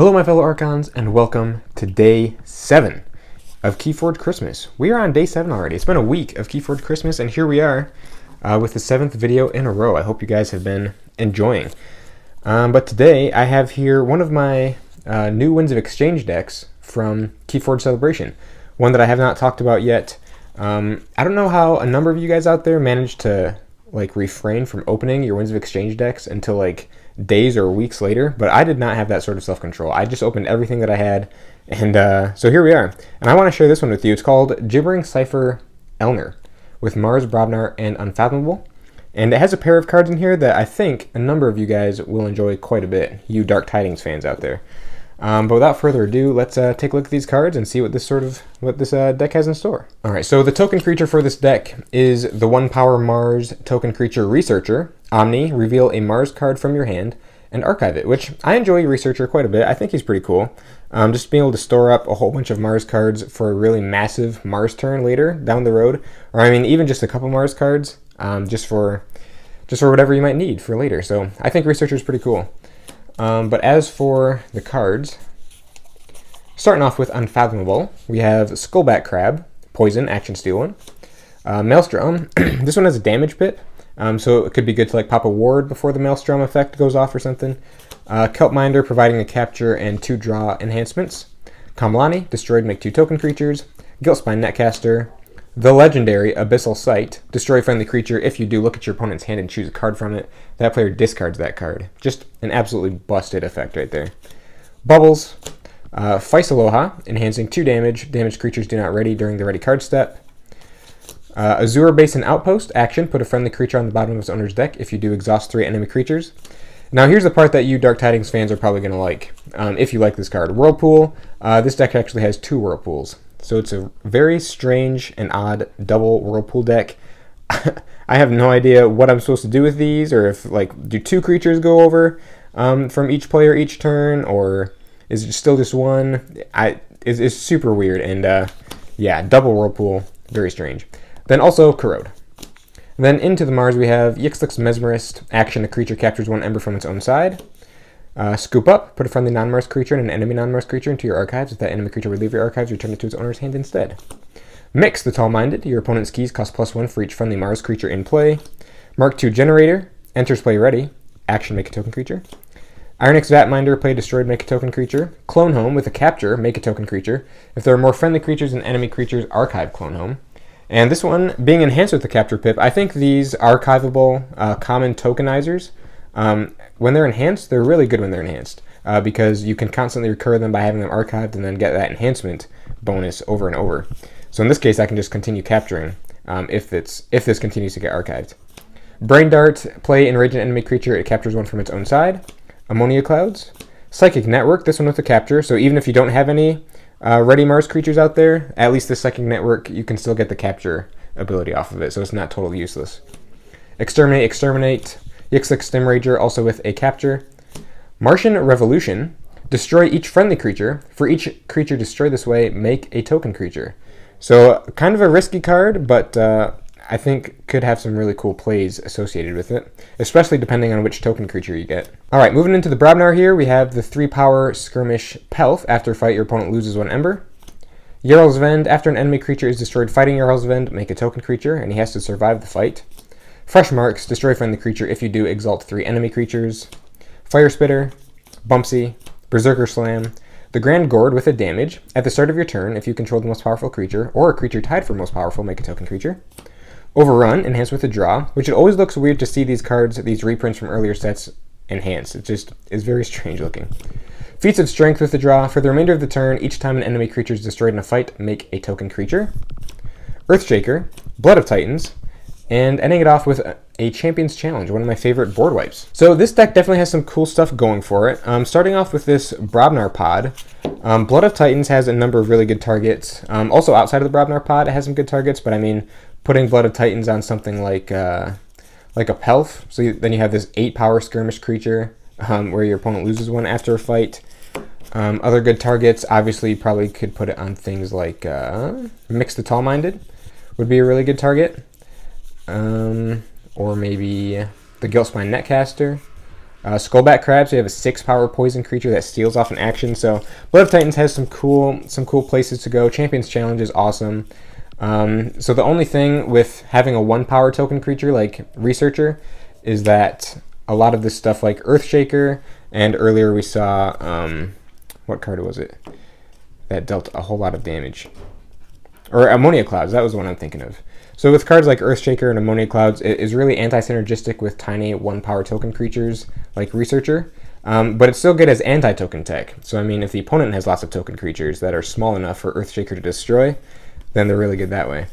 Hello my fellow Archons, and welcome to day 7 of KeyForge Christmas. We are on day 7 already. It's been a week of KeyForge Christmas, and here we are with the 7th video in a row. I hope you guys have been enjoying. But today I have here one of my new Winds of Exchange decks from KeyForge Celebration. One that I have not talked about yet. I don't know how a number of you guys out there managed to refrain from opening your Winds of Exchange decks until days or weeks later, but I did not have that sort of self-control. I just opened everything that I had, and so here we are. And I want to share this one with you. It's called Gibbering Cipher Elner with Mars, Brobnar, and Unfathomable. And it has a pair of cards in here that I think a number of you guys will enjoy quite a bit, you Dark Tidings fans out there. But without further ado, let's take a look at these cards and see what this deck has in store. All right, so the token creature for this deck is the 1-power Mars token creature Researcher. Omni, reveal a Mars card from your hand and archive it, which I enjoy Researcher quite a bit. I think he's pretty cool. Just being able to store up a whole bunch of Mars cards for a really massive Mars turn later down the road, or I mean even just a couple Mars cards, just for whatever you might need for later. So I think Researcher is pretty cool. But as for the cards, starting off with Unfathomable, we have Skullback Crab, Poison, Action Steal 1. Maelstrom, this one has a damage pip, so it could be good to pop a ward before the Maelstrom effect goes off or something. Kelpminder, providing a capture and 2 draw enhancements. Kamlani, destroyed, make 2 token creatures. Guiltspine Netcaster. The legendary Abyssal Sight, destroy friendly creature. If you do, look at your opponent's hand and choose a card from it. That player discards that card. Just an absolutely busted effect right there. Bubbles, Faisaloha, enhancing 2 damage. Damaged creatures do not ready during the ready card step. Azure Basin Outpost, action, put a friendly creature on the bottom of its owner's deck. If you do, exhaust 3 enemy creatures. Now here's the part that you Dark Tidings fans are probably going to like, if you like this card. Whirlpool, this deck actually has 2 Whirlpools. So it's a very strange and odd double Whirlpool deck. I have no idea what I'm supposed to do with these, or if do 2 creatures go over from each player each turn, or is it still just 1? It's super weird, and yeah, double Whirlpool, very strange. Then also Corrode. Then into the Mars we have Yixlix Mesmerist, action, a creature captures 1 ember from its own side. Scoop Up, put a friendly non-Mars creature and an enemy non-Mars creature into your archives. If that enemy creature would leave your archives, return it to its owner's hand instead. Mix the Tall-Minded, your opponent's keys cost +1 for each friendly Mars creature in play. Mark II Generator, enters play ready, action, make a token creature. Ironix Vatminder, play destroyed, make a token creature. Clone Home, with a capture, make a token creature. If there are more friendly creatures than enemy creatures, archive Clone Home. And this one, being enhanced with the capture pip, I think these archivable common tokenizers, when they're enhanced, they're really good when they're enhanced, because you can constantly recur them by having them archived and then get that enhancement bonus over and over. So in this case, I can just continue capturing if this continues to get archived. Brain Dart, play enrage an enemy creature, it captures 1 from its own side. Ammonia Clouds. Psychic Network, this one with a capture, so even if you don't have any ready Mars creatures out there, at least the Psychic Network, you can still get the capture ability off of it, so it's not totally useless. Exterminate, Yixlix Stimrager, also with a capture. Martian Revolution, destroy each friendly creature. For each creature destroyed this way, make a token creature. So kind of a risky card, but I think could have some really cool plays associated with it, especially depending on which token creature you get. Alright, moving into the Brobnar here, we have the 3-power Skirmish Pelf. After fight, your opponent loses 1 ember. Jarl's Vend, after an enemy creature is destroyed fighting Jarl's Vend, make a token creature, and he has to survive the fight. Fresh Marks, destroy friendly creature. If you do, exalt 3 enemy creatures. Fire Spitter, Bumpsy, Berserker Slam, the Grand Gourd with a damage. At the start of your turn, if you control the most powerful creature, or a creature tied for most powerful, make a token creature. Overrun, enhanced with a draw, which it always looks weird to see these cards, these reprints from earlier sets, enhanced. It just is very strange looking. Feats of Strength with a draw. For the remainder of the turn, each time an enemy creature is destroyed in a fight, make a token creature. Earthshaker, Blood of Titans, and ending it off with a Champion's Challenge, one of my favorite board wipes. So this deck definitely has some cool stuff going for it. Starting off with this Brobnar pod. Blood of Titans has a number of really good targets. Also outside of the Brobnar pod, it has some good targets, but I mean, putting Blood of Titans on something like a Pelf, so then you have this 8-power skirmish creature where your opponent loses 1 after a fight. Other good targets, obviously you probably could put it on things like Mix the Tall-Minded would be a really good target. Or maybe the Guiltspine Netcaster. Skullback Crabs, we have a 6-power poison creature that steals off an action. So Blood of Titans has some cool places to go. Champions Challenge is awesome. So the only thing with having a 1-power token creature like Researcher is that a lot of this stuff like Earthshaker, and earlier we saw, what card was it that dealt a whole lot of damage? Or Ammonia Clouds, that was the one I'm thinking of. So with cards like Earthshaker and Ammonia Clouds, it is really anti-synergistic with tiny 1-power token creatures like Researcher, but it's still good as anti-token tech. So I mean, if the opponent has lots of token creatures that are small enough for Earthshaker to destroy, then they're really good that way.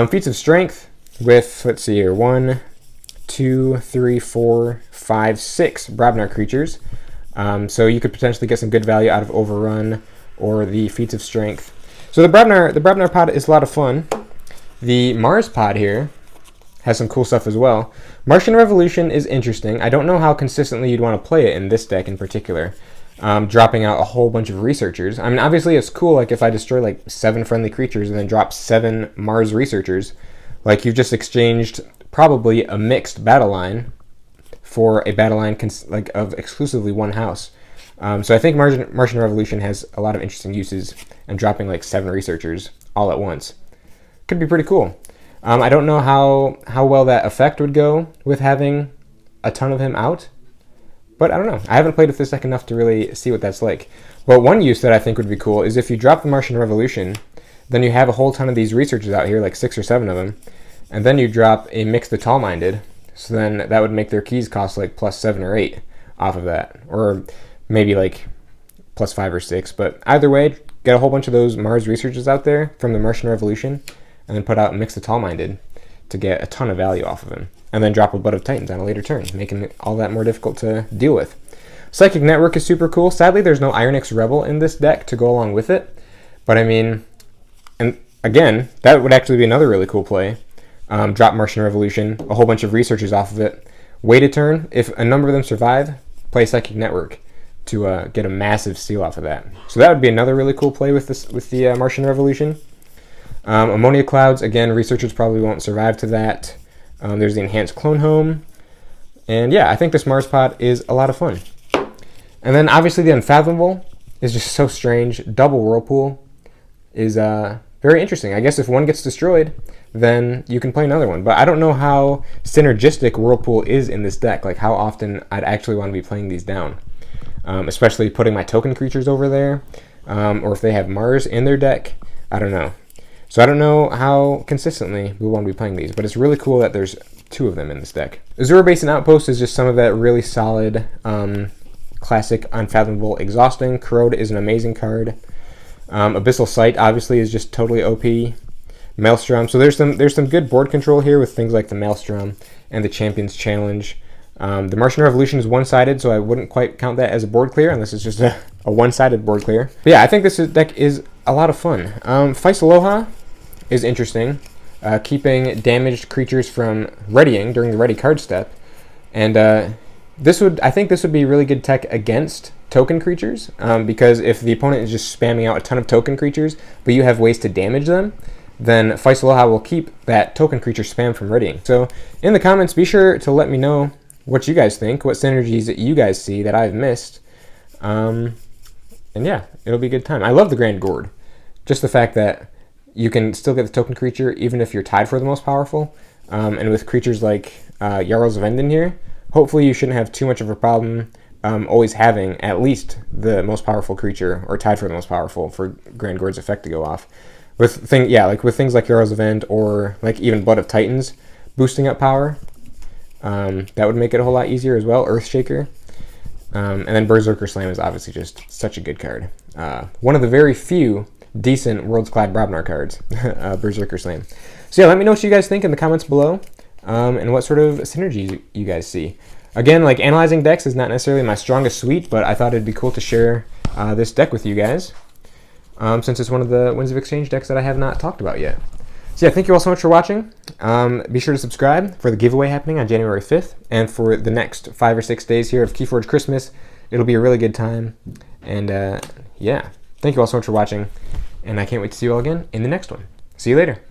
Feats of Strength with, let's see here, 1, 2, 3, 4, 5, 6 Brobnar creatures. So you could potentially get some good value out of Overrun or the Feats of Strength. So the Brobnar pod is a lot of fun. The Mars pod here has some cool stuff as well. Martian Revolution is interesting. I don't know how consistently you'd want to play it in this deck in particular. Dropping out a whole bunch of Researchers. I mean, obviously it's cool, like if I destroy like 7 friendly creatures and then drop 7 Mars Researchers, like you've just exchanged probably a mixed battle line for a battle line like of exclusively 1 house. So I think Martian Revolution has a lot of interesting uses, and dropping like 7 Researchers all at once could be pretty cool. I don't know how well that effect would go with having a ton of him out, but I don't know. I haven't played with this deck enough to really see what that's like. But one use that I think would be cool is if you drop the Martian Revolution, then you have a whole ton of these Researchers out here, like 6 or 7 of them, and then you drop a Mix the Tall-Minded, so then that would make their keys cost like +7 or 8 off of that, or maybe like +5 or 6, but either way, get a whole bunch of those Mars Researchers out there from the Martian Revolution, and then put out Mix the Tall-Minded to get a ton of value off of him, and then drop a Blood of Titans on a later turn, making it all that more difficult to deal with. Psychic Network is super cool. Sadly, there's no Ironix Rebel in this deck to go along with it, but I mean, and again, that would actually be another really cool play. Drop Martian Revolution, a whole bunch of Researchers off of it, wait a turn, if a number of them survive, play Psychic Network to get a massive steal off of that. So that would be another really cool play with the Martian Revolution. Ammonia Clouds, again, Researchers probably won't survive to that. There's the Enhanced Clone Home. And yeah, I think this Mars pod is a lot of fun. And then obviously the Unfathomable is just so strange. Double Whirlpool is very interesting. I guess if one gets destroyed, then you can play another one. But I don't know how synergistic Whirlpool is in this deck, like how often I'd actually want to be playing these down. Especially putting my token creatures over there, or if they have Mars in their deck, I don't know. So I don't know how consistently we want to be playing these, but it's really cool that there's 2 of them in this deck. Azure Basin Outpost is just some of that really solid, classic Unfathomable Exhausting. Corrode is an amazing card. Abyssal Sight obviously is just totally OP. Maelstrom. So there's some good board control here with things like the Maelstrom and the Champions Challenge. The Martian Revolution is one-sided, so I wouldn't quite count that as a board clear unless it's just a one-sided board clear. But yeah, I think this deck is a lot of fun. Feist Aloha is interesting, keeping damaged creatures from readying during the ready card step, and I think this would be really good tech against token creatures, because if the opponent is just spamming out a ton of token creatures, but you have ways to damage them, then Feist Aloha will keep that token creature spam from readying. So in the comments, be sure to let me know what you guys think, what synergies that you guys see that I've missed. And yeah, it'll be a good time. I love the Grand Gourd. Just the fact that you can still get the token creature even if you're tied for the most powerful. And with creatures like Jarls of Enden here, hopefully you shouldn't have too much of a problem always having at least the most powerful creature, or tied for the most powerful, for Grand Gourd's effect to go off. With things like Jarls of End, or like even Blood of Titans boosting up power, that would make it a whole lot easier as well. Earthshaker. And then Berserker Slam is obviously just such a good card. One of the very few decent World's Collide Brobnar cards, Berserker Slam. So yeah, let me know what you guys think in the comments below, and what sort of synergies you guys see. Again, like, analyzing decks is not necessarily my strongest suite, but I thought it'd be cool to share this deck with you guys, since it's one of the Winds of Exchange decks that I have not talked about yet. So yeah, thank you all so much for watching. Be sure to subscribe for the giveaway happening on January 5th, and for the next 5 or 6 days here of KeyForge Christmas. It'll be a really good time. And yeah, thank you all so much for watching, and I can't wait to see you all again in the next one. See you later.